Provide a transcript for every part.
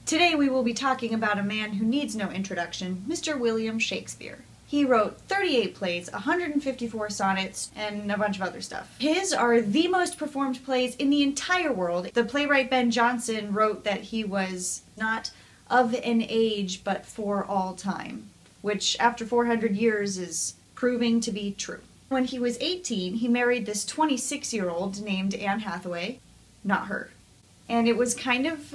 Today we will be talking about a man who needs no introduction, Mr. William Shakespeare. He wrote 38 plays, 154 sonnets, and a bunch of other stuff. His are the most performed plays in the entire world. The playwright Ben Jonson wrote that he was not of an age, but for all time, which after 400 years is proving to be true. When he was 18, he married this 26-year-old named Anne Hathaway. Not her. And it was kind of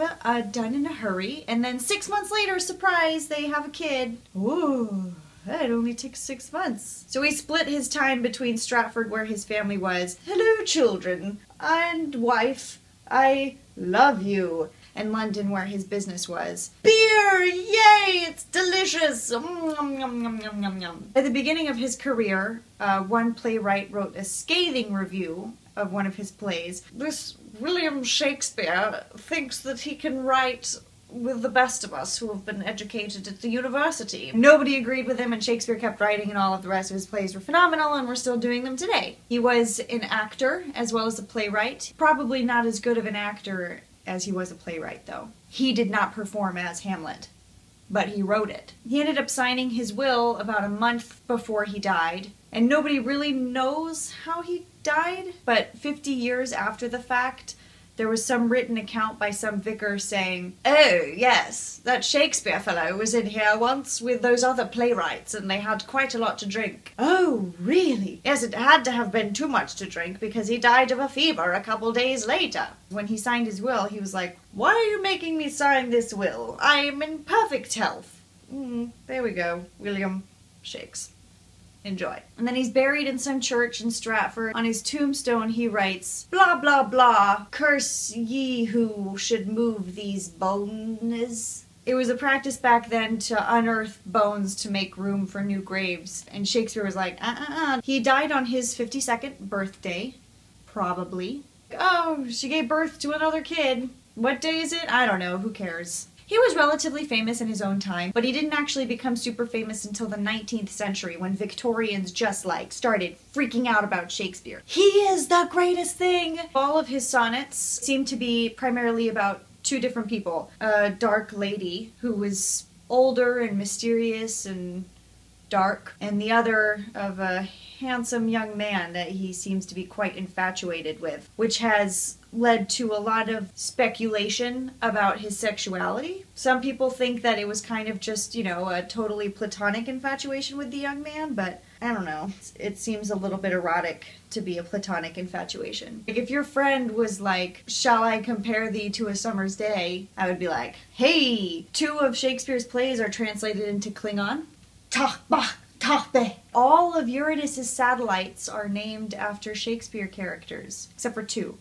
done in a hurry, and then 6 months later, surprise, they have a kid. Ooh. It only took 6 months. So he split his time between Stratford, where his family was, hello children, and wife, I love you, and London, where his business was. Beer! Yay! It's delicious! At the beginning of his career, one playwright wrote a scathing review of one of his plays. This William Shakespeare thinks that he can write with the best of us who have been educated at the university. Nobody agreed with him, and Shakespeare kept writing, and all of the rest of his plays were phenomenal, and we're still doing them today. He was an actor as well as a playwright. Probably not as good of an actor as he was a playwright, though. He did not perform as Hamlet, but he wrote it. He ended up signing his will about a month before he died, and nobody really knows how he died, but 50 years after the fact, there was some written account by some vicar saying, oh, yes, that Shakespeare fellow was in here once with those other playwrights and they had quite a lot to drink. Oh, really? Yes, it had to have been too much to drink because he died of a fever a couple days later. When he signed his will, he was like, why are you making me sign this will? I am in perfect health. There we go, William Shakes. Enjoy. And then he's buried in some church in Stratford. On his tombstone he writes, blah blah blah, curse ye who should move these bones. It was a practice back then to unearth bones to make room for new graves. And Shakespeare was like, He died on his 52nd birthday, probably. Oh, she gave birth to another kid. What day is it? I don't know, who cares? He was relatively famous in his own time, but he didn't actually become super famous until the 19th century when Victorians just started freaking out about Shakespeare. He is the greatest thing! All of his sonnets seem to be primarily about two different people. A dark lady who was older and mysterious and dark, and the other of a handsome young man that he seems to be quite infatuated with, which has led to a lot of speculation about his sexuality. Some people think that it was kind of just, a totally platonic infatuation with the young man, but I don't know. It seems a little bit erotic to be a platonic infatuation. Like, if your friend was like, shall I compare thee to a summer's day? I would be like, hey! 2 of Shakespeare's plays are translated into Klingon. All of Uranus's satellites are named after Shakespeare characters, except for 2.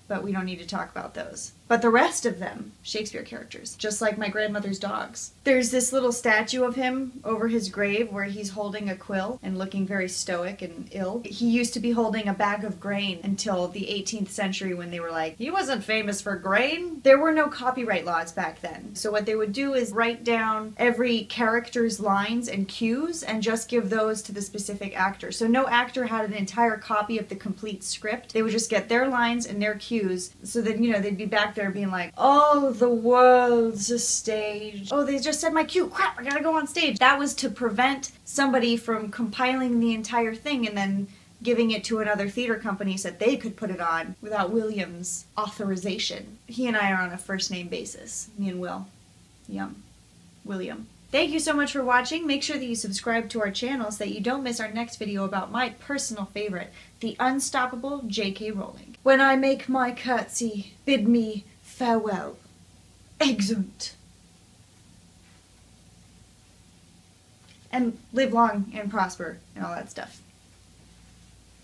But we don't need to talk about those. But the rest of them, Shakespeare characters, just like my grandmother's dogs. There's this little statue of him over his grave where he's holding a quill and looking very stoic and ill. He used to be holding a bag of grain until the 18th century when they were like, he wasn't famous for grain. There were no copyright laws back then. So what they would do is write down every character's lines and cues and just give those to the specific actor. So no actor had an entire copy of the complete script. They would just get their lines and their cues so that, they'd be back there being like, oh, the world's a stage. Oh, they just said my cue. Crap, I gotta go on stage. That was to prevent somebody from compiling the entire thing and then giving it to another theater company so that they could put it on without William's authorization. He and I are on a first name basis. Me and Will. William. Thank you so much for watching. Make sure that you subscribe to our channel so that you don't miss our next video about my personal favorite, the unstoppable J.K. Rowling. When I make my curtsy, bid me farewell. Exeunt. And live long and prosper and all that stuff.